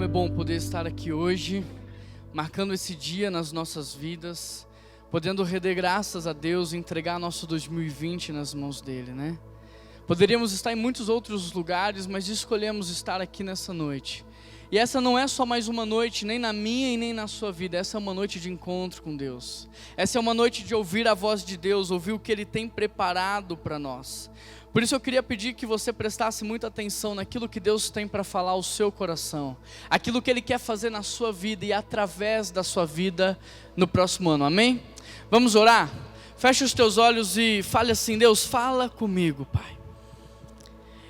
é bom poder estar aqui hoje, marcando esse dia nas nossas vidas, podendo render graças a Deus e entregar nosso 2020 nas mãos dele, né? Poderíamos estar em muitos outros lugares, mas escolhemos estar aqui nessa noite. E essa não é só mais uma noite, nem na minha e nem na sua vida, essa é uma noite de encontro com Deus. Essa é uma noite de ouvir a voz de Deus, ouvir o que Ele tem preparado para nós. Por isso eu queria pedir que você prestasse muita atenção naquilo que Deus tem para falar ao seu coração, aquilo que Ele quer fazer na sua vida e através da sua vida no próximo ano, amém? Vamos orar? Feche os teus olhos e fale assim: Deus, fala comigo, Pai.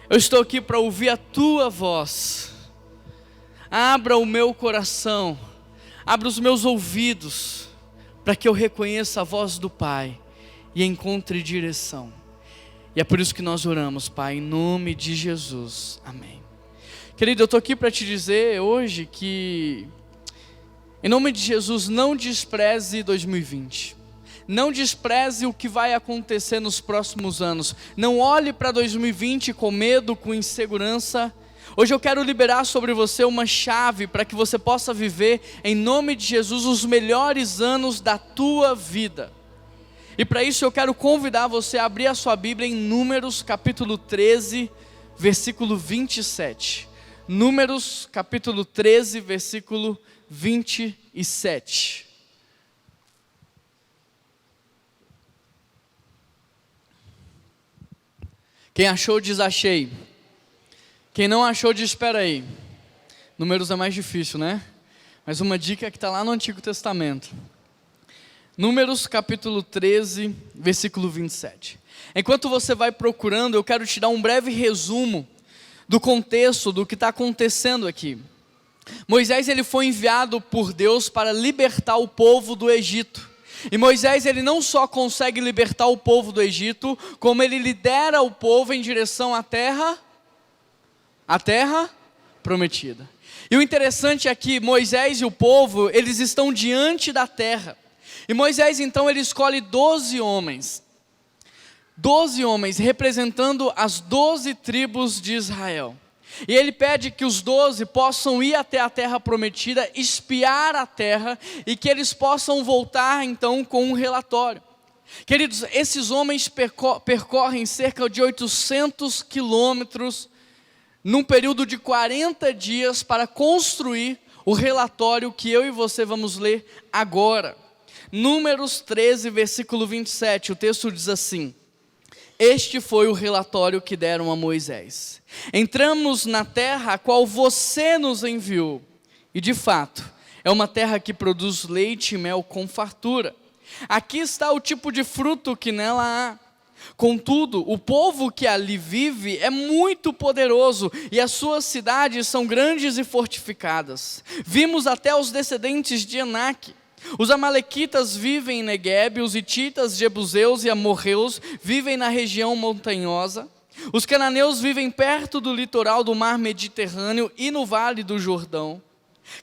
Eu estou aqui para ouvir a Tua voz. Abra o meu coração, abra os meus ouvidos, para que eu reconheça a voz do Pai e encontre direção. E é por isso que nós oramos, Pai, em nome de Jesus, amém. Querido, eu estou aqui para te dizer hoje que, em nome de Jesus, não despreze 2020. Não despreze o que vai acontecer nos próximos anos. Não olhe para 2020 com medo, com insegurança. Hoje eu quero liberar sobre você uma chave para que você possa viver, em nome de Jesus, os melhores anos da tua vida. E para isso eu quero convidar você a abrir a sua Bíblia em Números capítulo 13, versículo 27. Números capítulo 13, versículo 27. Quem achou, diz achei. Quem não achou, diz espera aí. Números é mais difícil, né? Mas uma dica que está lá no Antigo Testamento. Números capítulo 13, versículo 27. Enquanto você vai procurando, eu quero te dar um breve resumo do contexto, do que está acontecendo aqui. Moisés, ele foi enviado por Deus para libertar o povo do Egito. E Moisés, ele não só consegue libertar o povo do Egito, como ele lidera o povo em direção à terra prometida. E o interessante é que Moisés e o povo, eles estão diante da terra. E Moisés então ele escolhe 12 homens. 12 homens representando as 12 tribos de Israel. E ele pede que os 12 possam ir até a terra prometida, espiar a terra e que eles possam voltar então com um relatório. Queridos, esses homens percorrem cerca de 800 quilômetros num período de 40 dias para construir o relatório que eu e você vamos ler agora. Números 13, versículo 27, o texto diz assim: este foi o relatório que deram a Moisés. Entramos na terra a qual você nos enviou, e de fato, é uma terra que produz leite e mel com fartura. Aqui está o tipo de fruto que nela há. Contudo, o povo que ali vive é muito poderoso e as suas cidades são grandes e fortificadas. Vimos até os descendentes de Enaque. Os amalequitas vivem em Neguebe, os hititas, jebuseus e amorreus vivem na região montanhosa. Os cananeus vivem perto do litoral do mar Mediterrâneo e no vale do Jordão.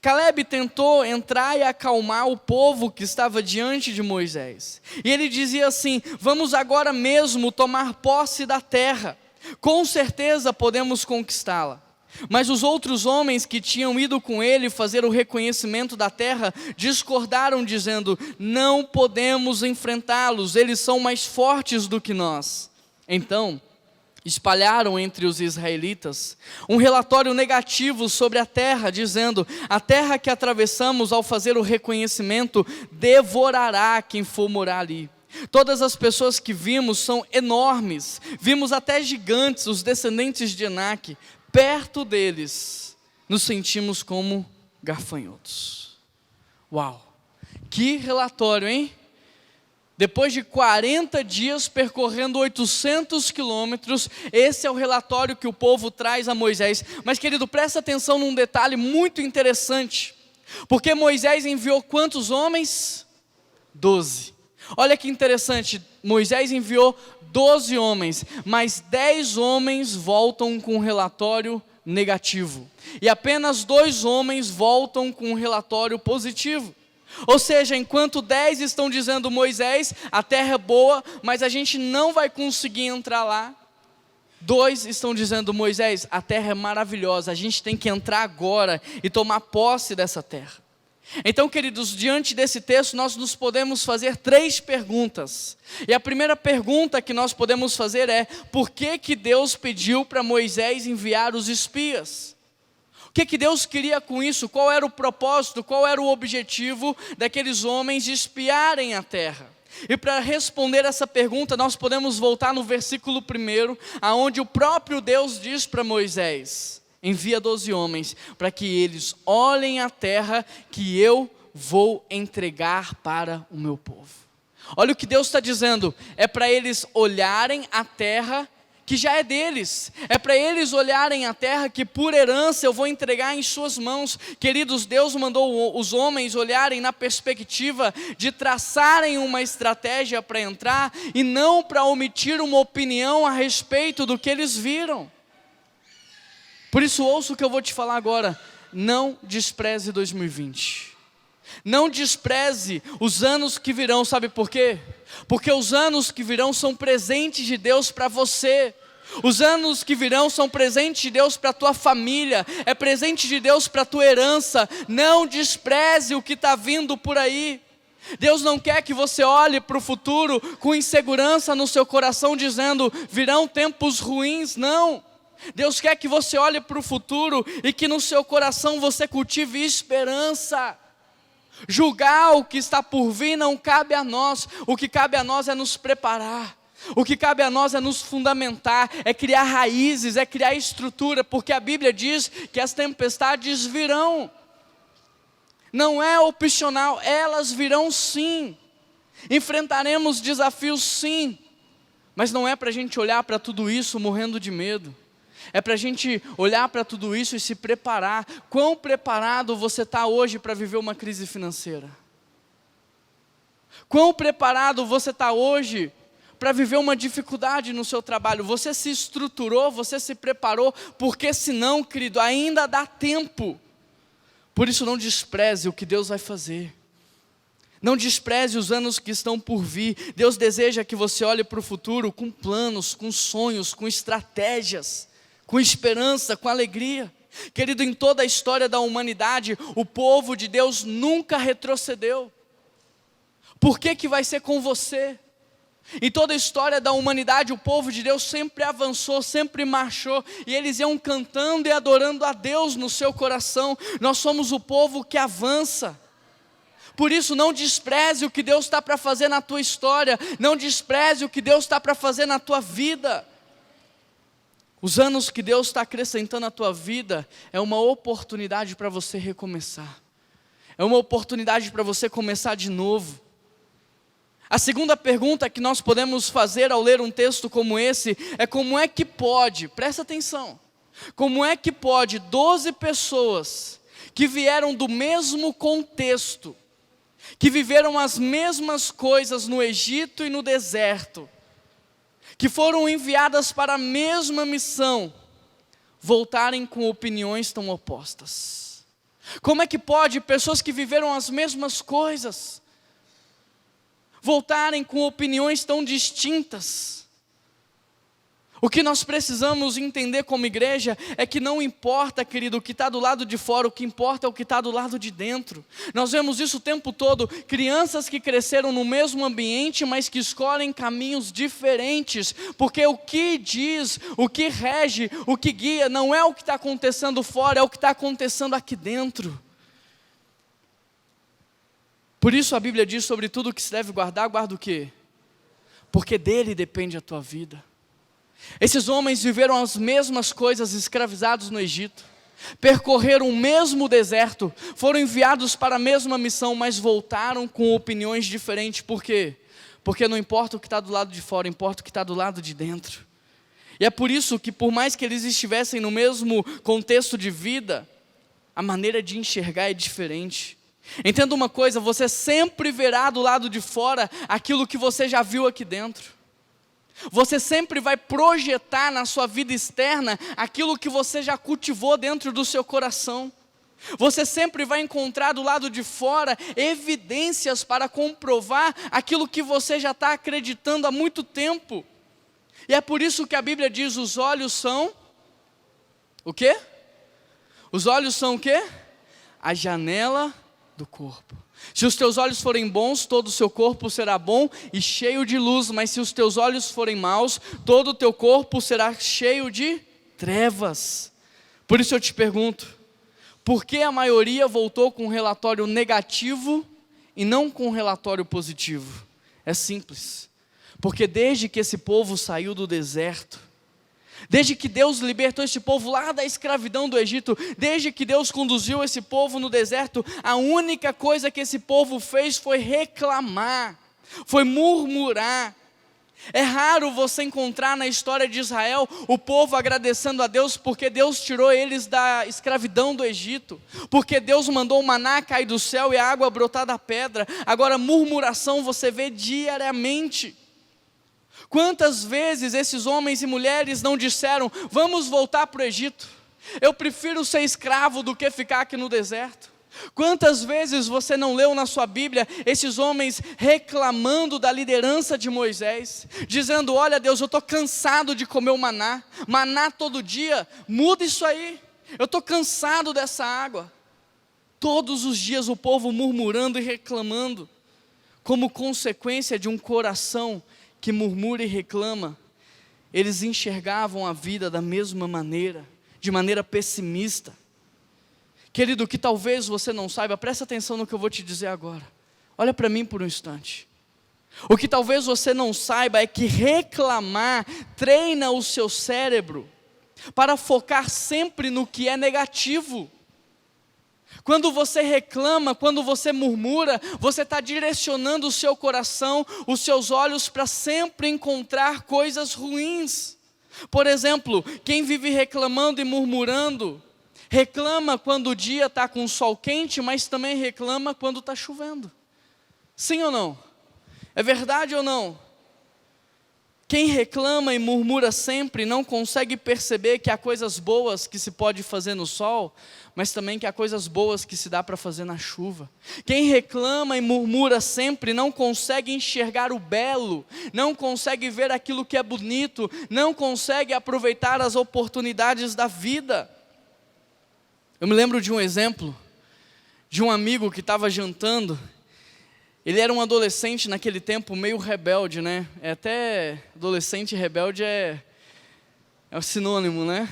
Calebe tentou entrar e acalmar o povo que estava diante de Moisés. E ele dizia assim: vamos agora mesmo tomar posse da terra. Com certeza podemos conquistá-la. Mas os outros homens que tinham ido com ele fazer o reconhecimento da terra discordaram, dizendo: não podemos enfrentá-los, eles são mais fortes do que nós. Então espalharam entre os israelitas um relatório negativo sobre a terra, dizendo: a terra que atravessamos ao fazer o reconhecimento devorará quem for morar ali. Todas as pessoas que vimos são enormes, vimos até gigantes, os descendentes de Enaque. Perto deles, nos sentimos como gafanhotos. Uau! Que relatório, hein? Depois de 40 dias percorrendo 800 quilômetros, esse é o relatório que o povo traz a Moisés. Mas querido, presta atenção num detalhe muito interessante. Porque Moisés enviou quantos homens? 12. Olha que interessante, Moisés enviou 12 homens, mas 10 homens voltam com um relatório negativo. E apenas 2 homens voltam com um relatório positivo. Ou seja, enquanto 10 estão dizendo: Moisés, a terra é boa, mas a gente não vai conseguir entrar lá. 2 estão dizendo: Moisés, a terra é maravilhosa, a gente tem que entrar agora e tomar posse dessa terra. Então, queridos, diante desse texto nós nos podemos fazer 3 perguntas. E a primeira pergunta que nós podemos fazer é: por que Deus pediu para Moisés enviar os espias? O que Deus queria com isso? Qual era o propósito, qual era o objetivo daqueles homens de espiarem a terra? E para responder essa pergunta, nós podemos voltar no versículo 1, aonde o próprio Deus diz para Moisés: envia 12 homens, para que eles olhem a terra que eu vou entregar para o meu povo. Olha o que Deus está dizendo, é para eles olharem a terra que já é deles, é para eles olharem a terra que por herança eu vou entregar em suas mãos. Queridos, Deus mandou os homens olharem na perspectiva de traçarem uma estratégia para entrar, e não para omitir uma opinião a respeito do que eles viram. Por isso, ouça o que eu vou te falar agora: não despreze 2020, não despreze os anos que virão. Sabe por quê? Porque os anos que virão são presentes de Deus para você. Os anos que virão são presentes de Deus para a tua família, é presente de Deus para a tua herança. Não despreze o que está vindo por aí. Deus não quer que você olhe para o futuro com insegurança no seu coração, dizendo: virão tempos ruins. Não. Deus quer que você olhe para o futuro e que no seu coração você cultive esperança. Julgar o que está por vir não cabe a nós. O que cabe a nós é nos preparar. O que cabe a nós é nos fundamentar, é criar raízes, é criar estrutura, porque a Bíblia diz que as tempestades virão. Não é opcional, elas virão sim. Enfrentaremos desafios sim, mas não é para a gente olhar para tudo isso morrendo de medo. É para a gente olhar para tudo isso e se preparar. Quão preparado você está hoje para viver uma crise financeira? Quão preparado você está hoje para viver uma dificuldade no seu trabalho? Você se estruturou, você se preparou? Porque senão, querido, ainda dá tempo. Por isso, não despreze o que Deus vai fazer. Não despreze os anos que estão por vir. Deus deseja que você olhe para o futuro com planos, com sonhos, com estratégias, com esperança, com alegria. Querido, em toda a história da humanidade, o povo de Deus nunca retrocedeu. Por que vai ser com você? Em toda a história da humanidade, o povo de Deus sempre avançou, sempre marchou, e eles iam cantando e adorando a Deus no seu coração. Nós somos o povo que avança. Por isso, não despreze o que Deus está para fazer na tua história, não despreze o que Deus está para fazer na tua vida. Os anos que Deus está acrescentando à tua vida é uma oportunidade para você recomeçar, é uma oportunidade para você começar de novo. A segunda pergunta que nós podemos fazer ao ler um texto como esse é: como é que pode, presta atenção, como é que pode 12 pessoas que vieram do mesmo contexto, que viveram as mesmas coisas no Egito e no deserto, que foram enviadas para a mesma missão, voltarem com opiniões tão opostas? Como é que pode pessoas que viveram as mesmas coisas voltarem com opiniões tão distintas? O que nós precisamos entender como igreja é que não importa, querido, o que está do lado de fora, o que importa é o que está do lado de dentro. Nós vemos isso o tempo todo, crianças que cresceram no mesmo ambiente, mas que escolhem caminhos diferentes, porque o que diz, o que rege, o que guia, não é o que está acontecendo fora, é o que está acontecendo aqui dentro. Por isso a Bíblia diz: sobre tudo que se deve guardar, guarda o quê? Porque dele depende a tua vida. Esses homens viveram as mesmas coisas escravizados no Egito, percorreram o mesmo deserto, foram enviados para a mesma missão, mas voltaram com opiniões diferentes. Por quê? Porque não importa o que está do lado de fora, importa o que está do lado de dentro. E é por isso que, por mais que eles estivessem no mesmo contexto de vida, a maneira de enxergar é diferente. Entenda uma coisa: você sempre verá do lado de fora aquilo que você já viu aqui dentro. Você sempre vai projetar na sua vida externa aquilo que você já cultivou dentro do seu coração. Você sempre vai encontrar do lado de fora evidências para comprovar aquilo que você já está acreditando há muito tempo. E é por isso que a Bíblia diz: os olhos são o quê? Os olhos são o quê? A janela do corpo. Se os teus olhos forem bons, todo o seu corpo será bom e cheio de luz, mas se os teus olhos forem maus, todo o teu corpo será cheio de trevas. Por isso eu te pergunto, por que a maioria voltou com um relatório negativo e não com um relatório positivo? É simples, porque desde que esse povo saiu do deserto, desde que Deus libertou esse povo lá da escravidão do Egito, desde que Deus conduziu esse povo no deserto, a única coisa que esse povo fez foi reclamar, foi murmurar. É raro você encontrar na história de Israel o povo agradecendo a Deus porque Deus tirou eles da escravidão do Egito, porque Deus mandou o maná cair do céu e a água brotar da pedra. Agora, murmuração você vê diariamente. Quantas vezes esses homens e mulheres não disseram: vamos voltar para o Egito, eu prefiro ser escravo do que ficar aqui no deserto? Quantas vezes você não leu na sua Bíblia esses homens reclamando da liderança de Moisés, dizendo: olha Deus, eu estou cansado de comer o maná todo dia, muda isso aí, eu estou cansado dessa água. Todos os dias o povo murmurando e reclamando, como consequência de um coração que murmura e reclama. Eles enxergavam a vida da mesma maneira, de maneira pessimista. Querido, que talvez você não saiba, presta atenção no que eu vou te dizer agora. Olha para mim por um instante. O que talvez você não saiba é que reclamar treina o seu cérebro para focar sempre no que é negativo. Quando você reclama, quando você murmura, você está direcionando o seu coração, os seus olhos para sempre encontrar coisas ruins. Por exemplo, quem vive reclamando e murmurando, reclama quando o dia está com sol quente, mas também reclama quando está chovendo. Sim ou não? É verdade ou não? Quem reclama e murmura sempre não consegue perceber que há coisas boas que se pode fazer no sol, mas também que há coisas boas que se dá para fazer na chuva. Quem reclama e murmura sempre não consegue enxergar o belo, não consegue ver aquilo que é bonito, não consegue aproveitar as oportunidades da vida. Eu me lembro de um exemplo, de um amigo que estava jantando. Ele era um adolescente naquele tempo meio rebelde, né? Até adolescente rebelde é um sinônimo, né?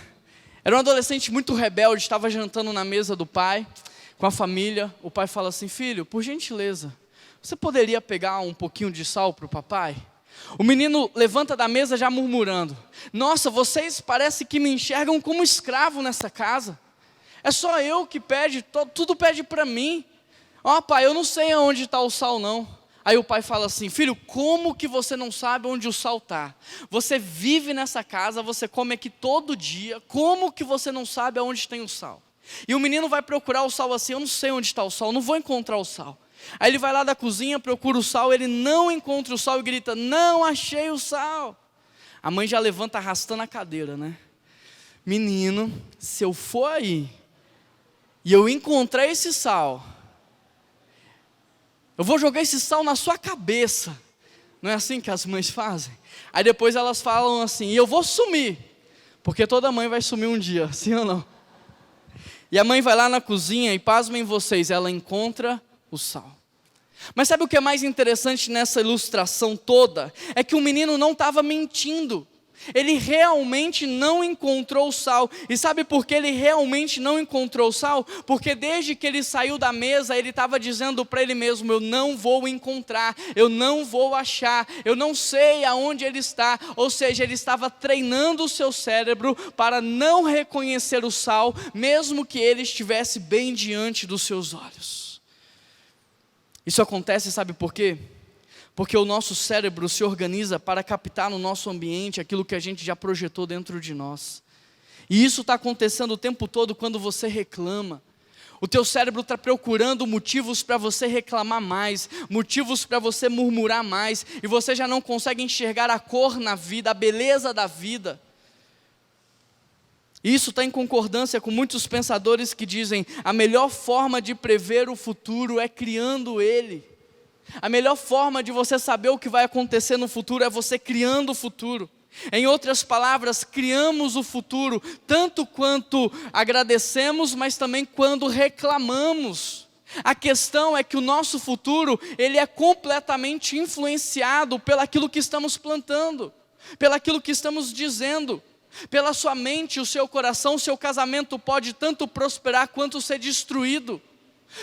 Era um adolescente muito rebelde, estava jantando na mesa do pai, com a família. O pai fala assim: filho, por gentileza, você poderia pegar um pouquinho de sal para o papai? O menino levanta da mesa já murmurando: nossa, vocês parece que me enxergam como escravo nessa casa. É só eu que pede, tudo pede para mim. Ó pai, eu não sei aonde está o sal não. Aí o pai fala assim: filho, como que você não sabe onde o sal está? Você vive nessa casa, você come aqui todo dia, como que você não sabe aonde tem o sal? E o menino vai procurar o sal assim: eu não sei onde está o sal, não vou encontrar o sal. Aí ele vai lá da cozinha, procura o sal, ele não encontra o sal e grita: não achei o sal. A mãe já levanta arrastando a cadeira, né? Menino, se eu for aí e eu encontrar esse sal, eu vou jogar esse sal na sua cabeça. Não é assim que as mães fazem? Aí depois elas falam assim: e eu vou sumir, porque toda mãe vai sumir um dia, sim ou não? E a mãe vai lá na cozinha e, pasmem vocês, ela encontra o sal. Mas sabe o que é mais interessante nessa ilustração toda? É que o menino não estava mentindo. Ele realmente não encontrou o sal. E sabe por que ele realmente não encontrou o sal? Porque desde que ele saiu da mesa, ele estava dizendo para ele mesmo: eu não vou encontrar, eu não vou achar, eu não sei aonde ele está. Ou seja, ele estava treinando o seu cérebro para não reconhecer o sal, mesmo que ele estivesse bem diante dos seus olhos. Isso acontece, sabe por quê? Porque o nosso cérebro se organiza para captar no nosso ambiente aquilo que a gente já projetou dentro de nós. E isso está acontecendo o tempo todo quando você reclama. O teu cérebro está procurando motivos para você reclamar mais, motivos para você murmurar mais, e você já não consegue enxergar a cor na vida, a beleza da vida. Isso está em concordância com muitos pensadores que dizem: a melhor forma de prever o futuro é criando ele. A melhor forma de você saber o que vai acontecer no futuro é você criando o futuro. Em outras palavras, criamos o futuro, tanto quanto agradecemos, mas também quando reclamamos. A questão é que o nosso futuro, ele é completamente influenciado pelaquilo que estamos plantando, pelaquilo que estamos dizendo. Pela sua mente, o seu coração, o seu casamento pode tanto prosperar quanto ser destruído.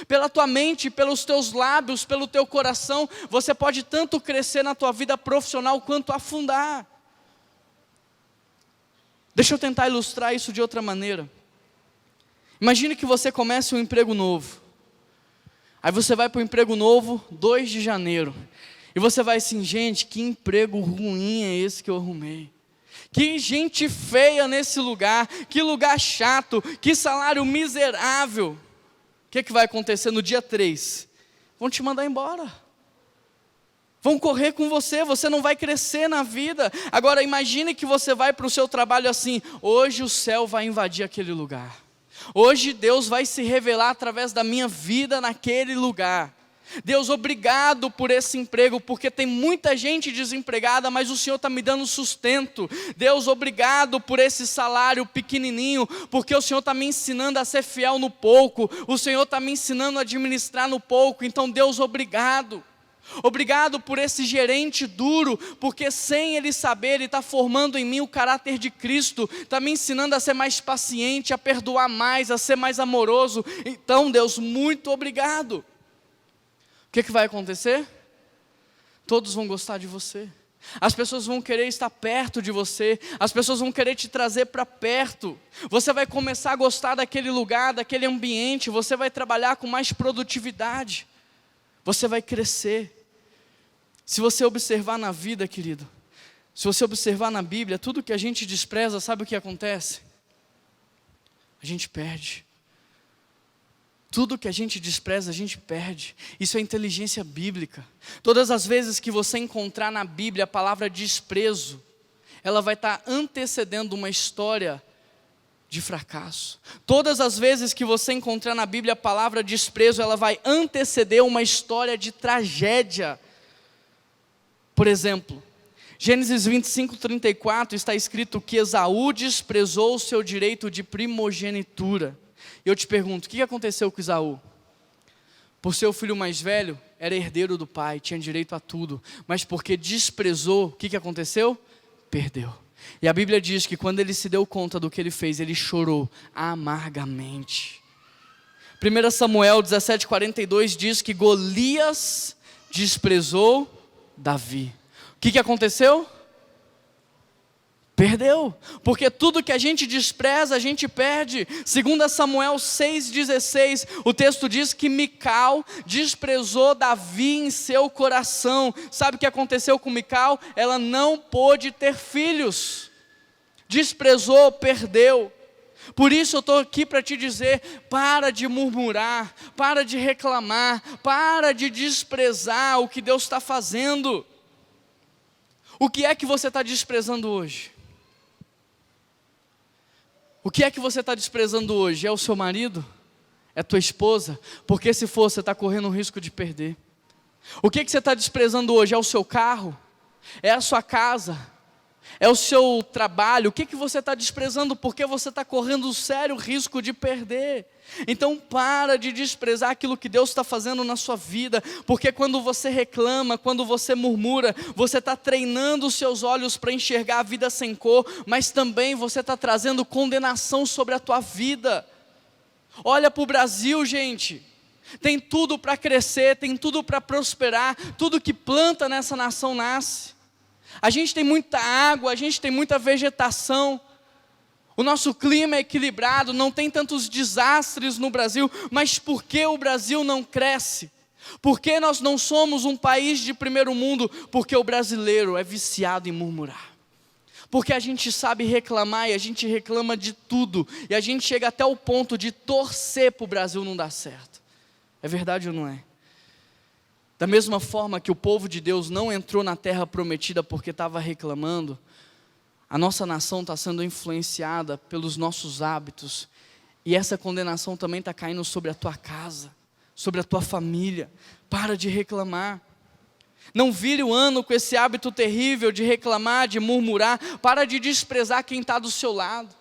Pela tua mente, pelos teus lábios, pelo teu coração, você pode tanto crescer na tua vida profissional quanto afundar. Deixa eu tentar ilustrar isso de outra maneira. Imagine que você comece um emprego novo. Aí você vai para o emprego novo, 2 de janeiro. E você vai assim, gente, que emprego ruim é esse que eu arrumei? Que gente feia nesse lugar, que lugar chato, que salário miserável. O que vai acontecer no dia 3? Vão te mandar embora. Vão correr com você, você não vai crescer na vida. Agora imagine que você vai para o seu trabalho assim, hoje o céu vai invadir aquele lugar. Hoje Deus vai se revelar através da minha vida naquele lugar. Deus, obrigado por esse emprego, porque tem muita gente desempregada, mas o Senhor está me dando sustento. Deus, obrigado por esse salário pequenininho, porque o Senhor está me ensinando a ser fiel no pouco. O Senhor está me ensinando a administrar no pouco. Então Deus, obrigado. Obrigado por esse gerente duro, porque sem ele saber, ele está formando em mim o caráter de Cristo, está me ensinando a ser mais paciente, a perdoar mais, a ser mais amoroso. Então Deus, muito obrigado. O que vai acontecer? Todos vão gostar de você, as pessoas vão querer estar perto de você, as pessoas vão querer te trazer para perto, você vai começar a gostar daquele lugar, daquele ambiente, você vai trabalhar com mais produtividade, você vai crescer. Se você observar na vida, querido, se você observar na Bíblia, tudo que a gente despreza, sabe o que acontece? A gente perde. Tudo que a gente despreza, a gente perde. Isso é inteligência bíblica. Todas as vezes que você encontrar na Bíblia a palavra desprezo, ela vai estar antecedendo uma história de fracasso. Todas as vezes que você encontrar na Bíblia a palavra desprezo, ela vai anteceder uma história de tragédia. Por exemplo, Gênesis 25:34 está escrito que Esaú desprezou o seu direito de primogenitura. E eu te pergunto, o que aconteceu com Esaú? Por ser o filho mais velho, era herdeiro do pai, tinha direito a tudo. Mas porque desprezou, o que aconteceu? Perdeu. E a Bíblia diz que quando ele se deu conta do que ele fez, ele chorou amargamente. 1 Samuel 17:42 diz que Golias desprezou Davi. O que aconteceu? Perdeu, porque tudo que a gente despreza, a gente perde. 2 Samuel 6,16, o texto diz que Mical desprezou Davi em seu coração. Sabe o que aconteceu com Mical? Ela não pôde ter filhos, desprezou, perdeu. Por isso eu estou aqui para te dizer, para de murmurar, para de reclamar, para de desprezar o que Deus está fazendo. O que é que você está desprezando hoje? O que é que você está desprezando hoje? É o seu marido? É tua esposa? Porque se for, você está correndo o risco de perder. O que você está desprezando hoje? É o seu carro? É a sua casa? É o seu trabalho? O que você está desprezando? Porque você está correndo um sério risco de perder. Então para de desprezar aquilo que Deus está fazendo na sua vida, porque quando você reclama, quando você murmura, você está treinando os seus olhos para enxergar a vida sem cor, mas também você está trazendo condenação sobre a tua vida. Olha para o Brasil, gente, tem tudo para crescer, tem tudo para prosperar, tudo que planta nessa nação nasce. A gente tem muita água, a gente tem muita vegetação, o nosso clima é equilibrado, não tem tantos desastres no Brasil, mas por que o Brasil não cresce? Por que nós não somos um país de primeiro mundo? Porque o brasileiro é viciado em murmurar. Porque a gente sabe reclamar e a gente reclama de tudo, e a gente chega até o ponto de torcer para o Brasil não dar certo. É verdade ou não é? Da mesma forma que o povo de Deus não entrou na terra prometida porque estava reclamando, a nossa nação está sendo influenciada pelos nossos hábitos, e essa condenação também está caindo sobre a tua casa, sobre a tua família. Para de reclamar. Não vire o ano com esse hábito terrível de reclamar, de murmurar. Para de desprezar quem está do seu lado.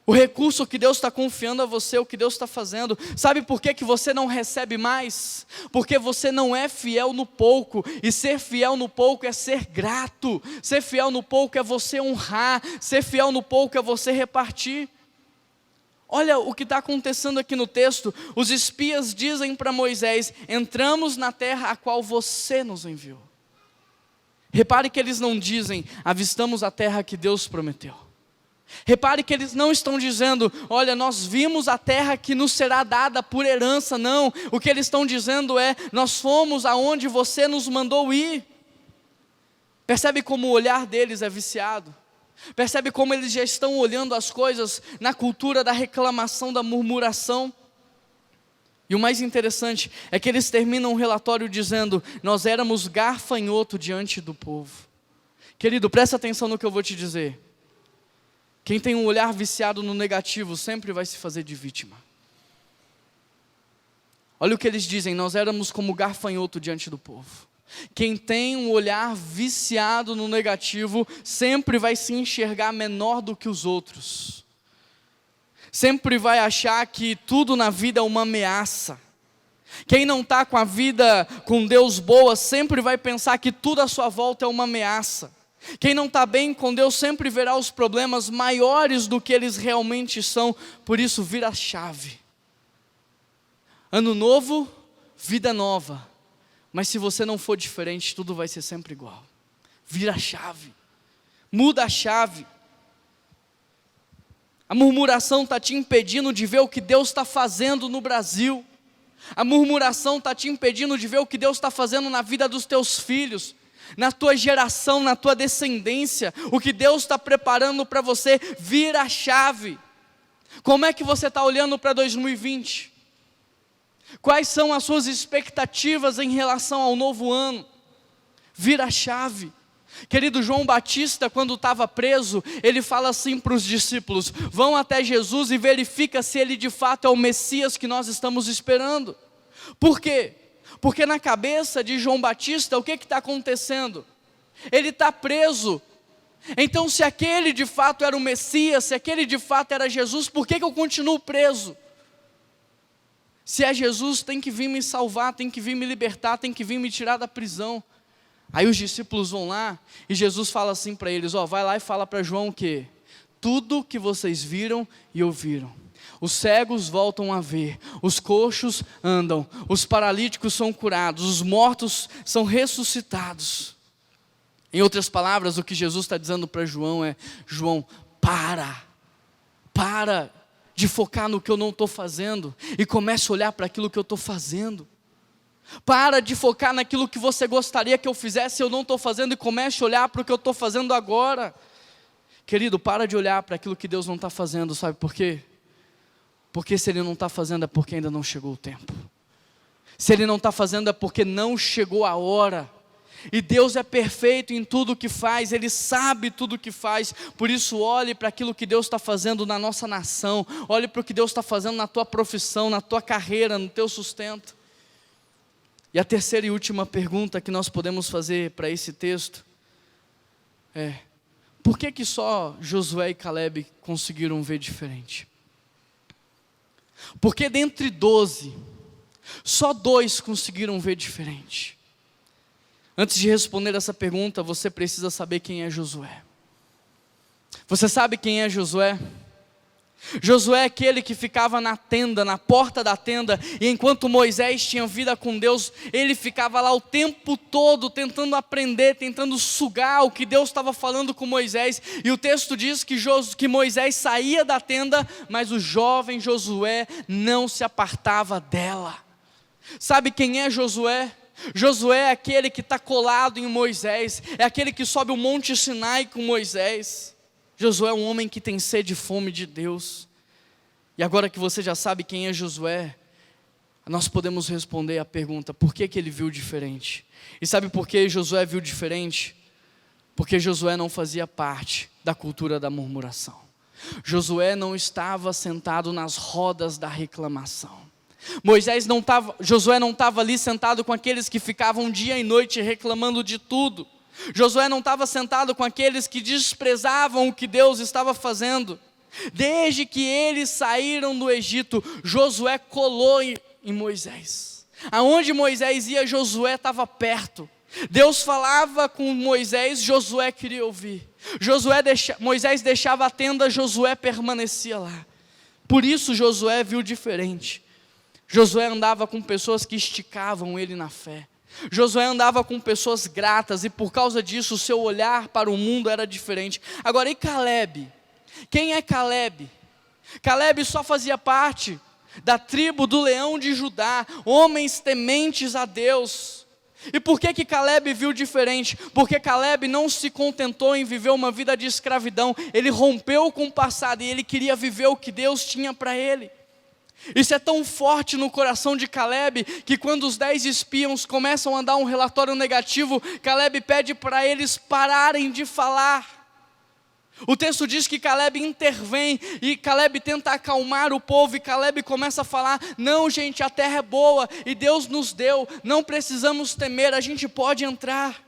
O recurso que Deus está confiando a você, o que Deus está fazendo. Sabe por que você não recebe mais? Porque você não é fiel no pouco. E ser fiel no pouco é ser grato. Ser fiel no pouco é você honrar. Ser fiel no pouco é você repartir. Olha o que está acontecendo aqui no texto. Os espias dizem para Moisés: entramos na terra a qual você nos enviou. Repare que eles não dizem: avistamos a terra que Deus prometeu. Repare que eles não estão dizendo: olha, nós vimos a terra que nos será dada por herança. Não, o que eles estão dizendo é: nós fomos aonde você nos mandou ir. Percebe como o olhar deles é viciado? Percebe como eles já estão olhando as coisas na cultura da reclamação, da murmuração? E o mais interessante é que eles terminam o relatório dizendo: nós éramos garfanhoto diante do povo. Querido, presta atenção no que eu vou te dizer. Quem tem um olhar viciado no negativo sempre vai se fazer de vítima. Olha o que eles dizem: nós éramos como garfanhoto diante do povo. Quem tem um olhar viciado no negativo sempre vai se enxergar menor do que os outros. Sempre vai achar que tudo na vida é uma ameaça. Quem não está com a vida com Deus boa sempre vai pensar que tudo à sua volta é uma ameaça. Quem não está bem com Deus sempre verá os problemas maiores do que eles realmente são. Por isso, vira a chave. Ano novo, vida nova. Mas se você não for diferente, tudo vai ser sempre igual. Vira a chave. Muda a chave. A murmuração está te impedindo de ver o que Deus está fazendo no Brasil. A murmuração está te impedindo de ver o que Deus está fazendo na vida dos teus filhos, na tua geração, na tua descendência. O que Deus está preparando para você. Vira a chave. Como é que você está olhando para 2020? Quais são as suas expectativas em relação ao novo ano? Vira a chave. Querido, João Batista, quando estava preso, ele fala assim para os discípulos: vão até Jesus e verifica se ele de fato é o Messias que nós estamos esperando. Por quê? Porque na cabeça de João Batista, o que está acontecendo? Ele está preso. Então, se aquele de fato era o Messias, se aquele de fato era Jesus, por que eu continuo preso? Se é Jesus, tem que vir me salvar, tem que vir me libertar, tem que vir me tirar da prisão. Aí os discípulos vão lá e Jesus fala assim para eles: vai lá e fala para João que tudo que vocês viram e ouviram. Os cegos voltam a ver, os coxos andam, os paralíticos são curados, os mortos são ressuscitados. Em outras palavras, o que Jesus está dizendo para João é: João, para de focar no que eu não estou fazendo e comece a olhar para aquilo que eu estou fazendo. Para de focar naquilo que você gostaria que eu fizesse e eu não estou fazendo, e comece a olhar para o que eu estou fazendo agora. Querido, para de olhar para aquilo que Deus não está fazendo, sabe por quê? Porque se Ele não está fazendo é porque ainda não chegou o tempo. Se Ele não está fazendo é porque não chegou a hora. E Deus é perfeito em tudo o que faz, Ele sabe tudo o que faz. Por isso olhe para aquilo que Deus está fazendo na nossa nação. Olhe para o que Deus está fazendo na tua profissão, na tua carreira, no teu sustento. E a terceira e última pergunta que nós podemos fazer para esse texto é: por que só Josué e Caleb conseguiram ver diferente? Porque dentre 12, só 2 conseguiram ver diferente. Antes de responder essa pergunta, você precisa saber quem é Josué. Você sabe quem é Josué? Josué é aquele que ficava na tenda, na porta da tenda, e enquanto Moisés tinha vida com Deus, ele ficava lá o tempo todo tentando aprender, tentando sugar o que Deus estava falando com Moisés. E o texto diz que Moisés saía da tenda, mas o jovem Josué não se apartava dela. Sabe quem é Josué? Josué é aquele que está colado em Moisés, é aquele que sobe o monte Sinai com Moisés. Josué é um homem que tem sede e fome de Deus. E agora que você já sabe quem é Josué, nós podemos responder a pergunta: por que ele viu diferente? E sabe por que Josué viu diferente? Porque Josué não fazia parte da cultura da murmuração. Josué não estava sentado nas rodas da reclamação. Josué não estava ali sentado com aqueles que ficavam dia e noite reclamando de tudo. Josué não estava sentado com aqueles que desprezavam o que Deus estava fazendo. Desde que eles saíram do Egito, Josué colou em Moisés. Aonde Moisés ia, Josué estava perto. Deus falava com Moisés, Josué queria ouvir. Moisés deixava a tenda, Josué permanecia lá. Por isso Josué viu diferente. Josué andava com pessoas que esticavam ele na fé. Josué andava com pessoas gratas, e por causa disso o seu olhar para o mundo era diferente. Agora, e Caleb? Quem é Caleb? Caleb só fazia parte da tribo do leão de Judá, homens tementes a Deus. E por que Caleb viu diferente? Porque Caleb não se contentou em viver uma vida de escravidão, ele rompeu com o passado e ele queria viver o que Deus tinha para ele. Isso é tão forte no coração de Caleb, que quando os 10 espiões começam a dar um relatório negativo, Caleb pede para eles pararem de falar. O texto diz que Caleb intervém, e Caleb tenta acalmar o povo, e Caleb começa a falar: não, gente, a terra é boa, e Deus nos deu, não precisamos temer, a gente pode entrar.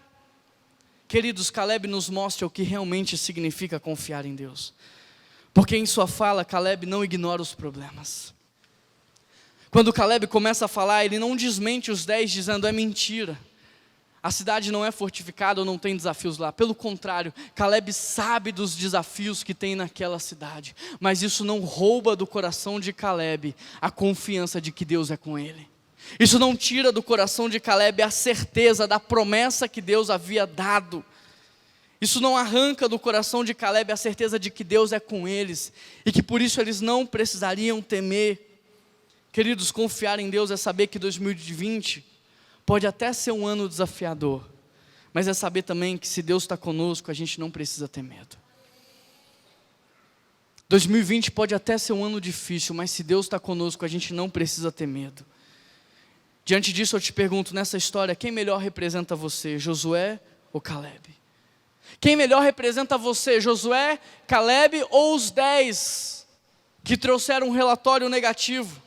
Queridos, Caleb nos mostra o que realmente significa confiar em Deus, porque em sua fala, Caleb não ignora os problemas. Quando Caleb começa a falar, ele não desmente os 10 dizendo: é mentira, a cidade não é fortificada ou não tem desafios lá. Pelo contrário, Caleb sabe dos desafios que tem naquela cidade, mas isso não rouba do coração de Caleb a confiança de que Deus é com ele. Isso não tira do coração de Caleb a certeza da promessa que Deus havia dado. Isso não arranca do coração de Caleb a certeza de que Deus é com eles, e que por isso eles não precisariam temer. Queridos, confiar em Deus é saber que 2020 pode até ser um ano desafiador, mas é saber também que se Deus está conosco, a gente não precisa ter medo. 2020 pode até ser um ano difícil, mas se Deus está conosco, a gente não precisa ter medo. Diante disso eu te pergunto, nessa história, quem melhor representa você, Josué ou Caleb? Quem melhor representa você, Josué, Caleb ou os 10 que trouxeram um relatório negativo?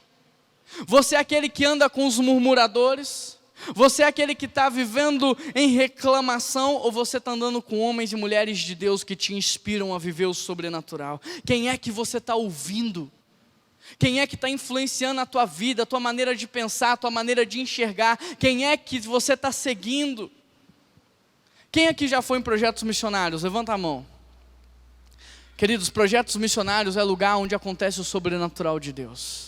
Você é aquele que anda com os murmuradores? Você é aquele que está vivendo em reclamação? Ou você está andando com homens e mulheres de Deus que te inspiram a viver o sobrenatural? Quem é que você está ouvindo? Quem é que está influenciando a tua vida, a tua maneira de pensar, a tua maneira de enxergar? Quem é que você está seguindo? Quem aqui já foi em projetos missionários? Levanta a mão. Queridos, projetos missionários é lugar onde acontece o sobrenatural de Deus.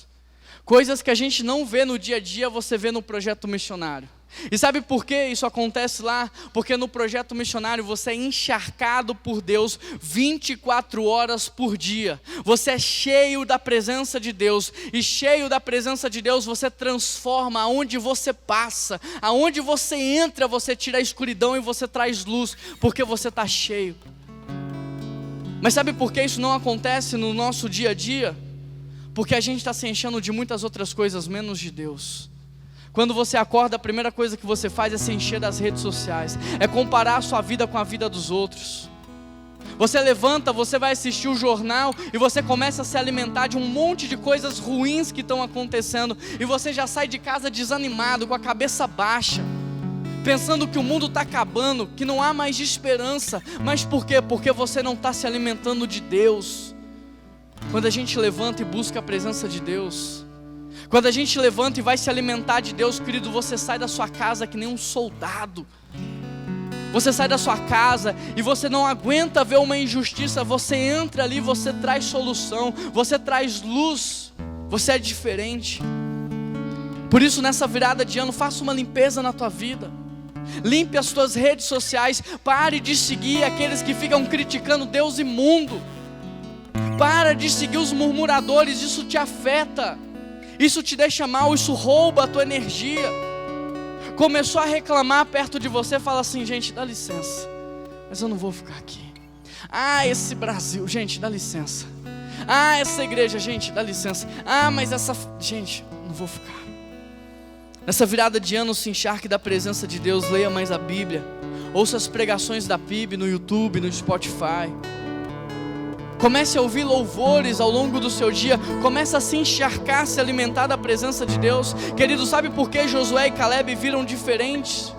Coisas que a gente não vê no dia a dia, você vê no projeto missionário. E sabe por que isso acontece lá? Porque no projeto missionário você é encharcado por Deus 24 horas por dia. Você é cheio da presença de Deus. E cheio da presença de Deus você transforma aonde você passa. Aonde você entra, você tira a escuridão e você traz luz. Porque você está cheio. Mas sabe por que isso não acontece no nosso dia a dia? Porque a gente está se enchendo de muitas outras coisas, menos de Deus. Quando você acorda, a primeira coisa que você faz é se encher das redes sociais, é comparar a sua vida com a vida dos outros. Você levanta, você vai assistir o jornal e você começa a se alimentar de um monte de coisas ruins que estão acontecendo, e você já sai de casa desanimado, com a cabeça baixa, pensando que o mundo está acabando, que não há mais esperança. Mas por quê? Porque você não está se alimentando de Deus. Quando a gente levanta e busca a presença de Deus, quando a gente levanta e vai se alimentar de Deus, querido, você sai da sua casa que nem um soldado. Você sai da sua casa e você não aguenta ver uma injustiça, você entra ali, você traz solução, você traz luz, você é diferente. Por isso, nessa virada de ano, faça uma limpeza na tua vida. Limpe as tuas redes sociais, pare de seguir aqueles que ficam criticando Deus e mundo. Para de seguir os murmuradores, isso te afeta, isso te deixa mal, isso rouba a tua energia. Começou a reclamar perto de você, fala assim: gente, dá licença, mas eu não vou ficar aqui. Ah, esse Brasil, gente, dá licença. Ah, essa igreja, gente, dá licença. Ah, mas essa, gente, não vou ficar. Nessa virada de ano, se encharque da presença de Deus, leia mais a Bíblia, ouça as pregações da PIB no YouTube, no Spotify. Comece a ouvir louvores ao longo do seu dia. Comece a se encharcar, se alimentar da presença de Deus. Querido, sabe por que Josué e Caleb viram diferentes?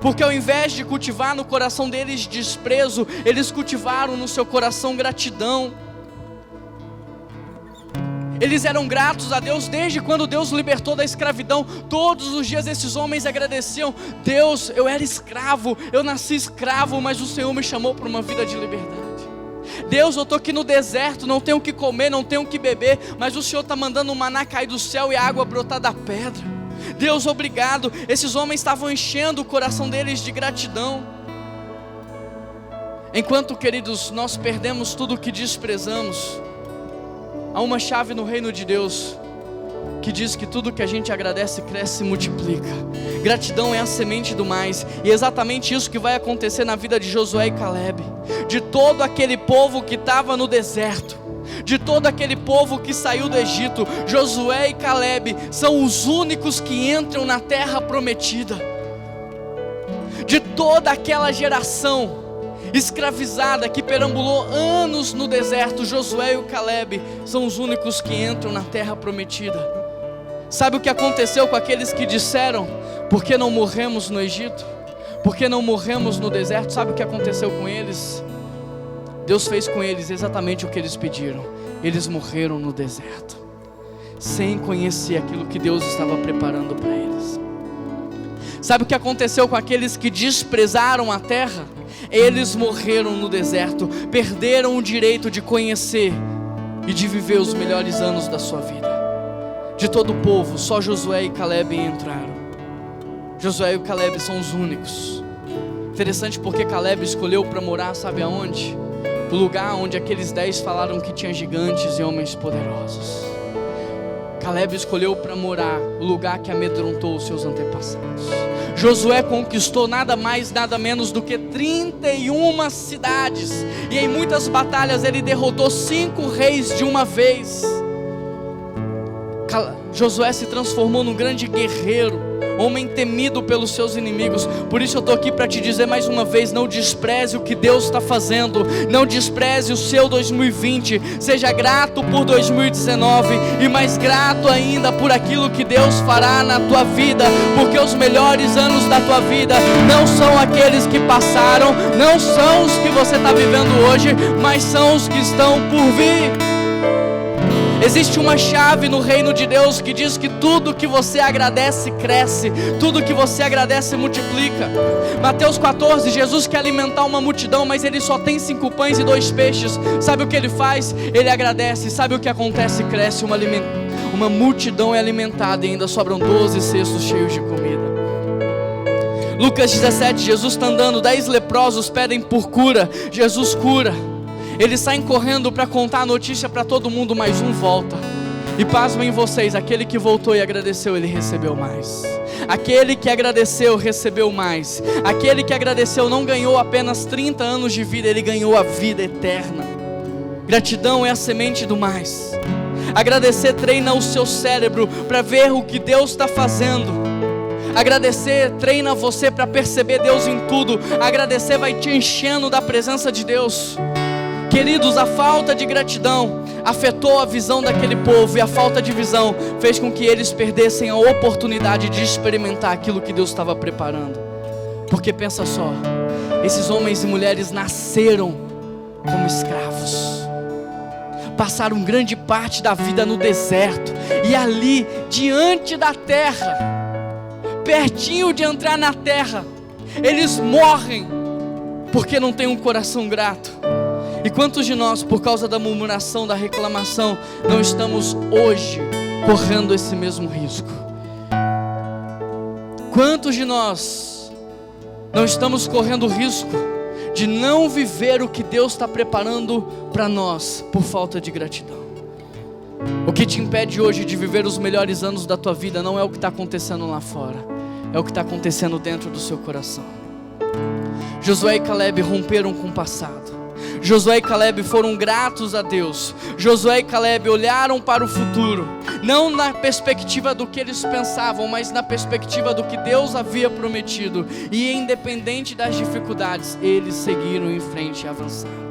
Porque ao invés de cultivar no coração deles desprezo, eles cultivaram no seu coração gratidão. Eles eram gratos a Deus desde quando Deus libertou da escravidão. Todos os dias esses homens agradeciam: Deus, eu era escravo, eu nasci escravo, mas o Senhor me chamou para uma vida de liberdade. Deus, eu estou aqui no deserto, não tenho o que comer, não tenho o que beber, mas o Senhor está mandando o maná cair do céu e a água brotar da pedra. Deus, obrigado. Esses homens estavam enchendo o coração deles de gratidão. Enquanto, queridos, nós perdemos tudo o que desprezamos, há uma chave no reino de Deus que diz que tudo que a gente agradece cresce e multiplica. Gratidão é a semente do mais. E é exatamente isso que vai acontecer na vida de Josué e Caleb. De todo aquele povo que estava no deserto, de todo aquele povo que saiu do Egito, Josué e Caleb são os únicos que entram na terra prometida. De toda aquela geração escravizada que perambulou anos no deserto, Josué e Caleb são os únicos que entram na terra prometida. Sabe o que aconteceu com aqueles que disseram: por que não morremos no Egito? Por que não morremos no deserto? Sabe o que aconteceu com eles? Deus fez com eles exatamente o que eles pediram. Eles morreram no deserto, sem conhecer aquilo que Deus estava preparando para eles. Sabe o que aconteceu com aqueles que desprezaram a terra? Eles morreram no deserto, perderam o direito de conhecer e de viver os melhores anos da sua vida. De todo o povo, só Josué e Caleb entraram. Josué e Caleb são os únicos. Interessante porque Caleb escolheu para morar, sabe aonde? O lugar onde aqueles 10 falaram que tinha gigantes e homens poderosos. Caleb escolheu para morar o lugar que amedrontou os seus antepassados. Josué conquistou nada mais, nada menos do que 31 cidades. E em muitas batalhas ele derrotou 5 reis de uma vez. Josué se transformou num grande guerreiro, homem temido pelos seus inimigos. Por isso eu estou aqui para te dizer mais uma vez: não despreze o que Deus está fazendo, não despreze o seu 2020, seja grato por 2019 e mais grato ainda por aquilo que Deus fará na tua vida, porque os melhores anos da tua vida não são aqueles que passaram, não são os que você está vivendo hoje, mas são os que estão por vir. Existe uma chave no reino de Deus que diz que tudo que você agradece cresce, tudo que você agradece multiplica. Mateus 14, Jesus quer alimentar uma multidão, mas ele só tem 5 pães e 2 peixes. Sabe o que ele faz? Ele agradece. Sabe o que acontece? Cresce uma multidão é alimentada e ainda sobram 12 cestos cheios de comida. Lucas 17, Jesus está andando, 10 leprosos pedem por cura, Jesus cura. Eles saem correndo para contar a notícia para todo mundo, mas um volta. E pasmem vocês, aquele que voltou e agradeceu, ele recebeu mais. Aquele que agradeceu, recebeu mais. Aquele que agradeceu não ganhou apenas 30 anos de vida, ele ganhou a vida eterna. Gratidão é a semente do mais. Agradecer treina o seu cérebro para ver o que Deus está fazendo. Agradecer treina você para perceber Deus em tudo. Agradecer vai te enchendo da presença de Deus. Queridos, a falta de gratidão afetou a visão daquele povo, e a falta de visão fez com que eles perdessem a oportunidade de experimentar aquilo que Deus estava preparando. Porque pensa só, esses homens e mulheres nasceram como escravos, passaram grande parte da vida no deserto, e ali, diante da terra, pertinho de entrar na terra, eles morrem, porque não têm um coração grato. E quantos de nós, por causa da murmuração, da reclamação, não estamos hoje correndo esse mesmo risco? Quantos de nós não estamos correndo o risco de não viver o que Deus está preparando para nós por falta de gratidão? O que te impede hoje de viver os melhores anos da tua vida não é o que está acontecendo lá fora, é o que está acontecendo dentro do seu coração. Josué e Caleb romperam com o passado. Josué e Caleb foram gratos a Deus. Josué e Caleb olharam para o futuro, não na perspectiva do que eles pensavam, mas na perspectiva do que Deus havia prometido. E independente das dificuldades, eles seguiram em frente e avançaram.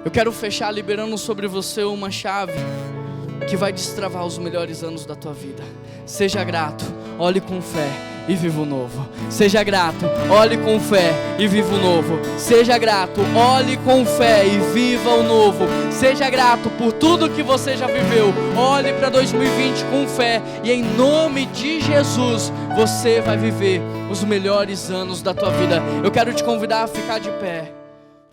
Eu quero fechar liberando sobre você uma chave que vai destravar os melhores anos da tua vida. Seja grato, olhe com fé e viva o novo. Seja grato, olhe com fé e viva o novo. Seja grato, olhe com fé e viva o novo. Seja grato por tudo que você já viveu. Olhe para 2020 com fé e em nome de Jesus você vai viver os melhores anos da tua vida. Eu quero te convidar a ficar de pé.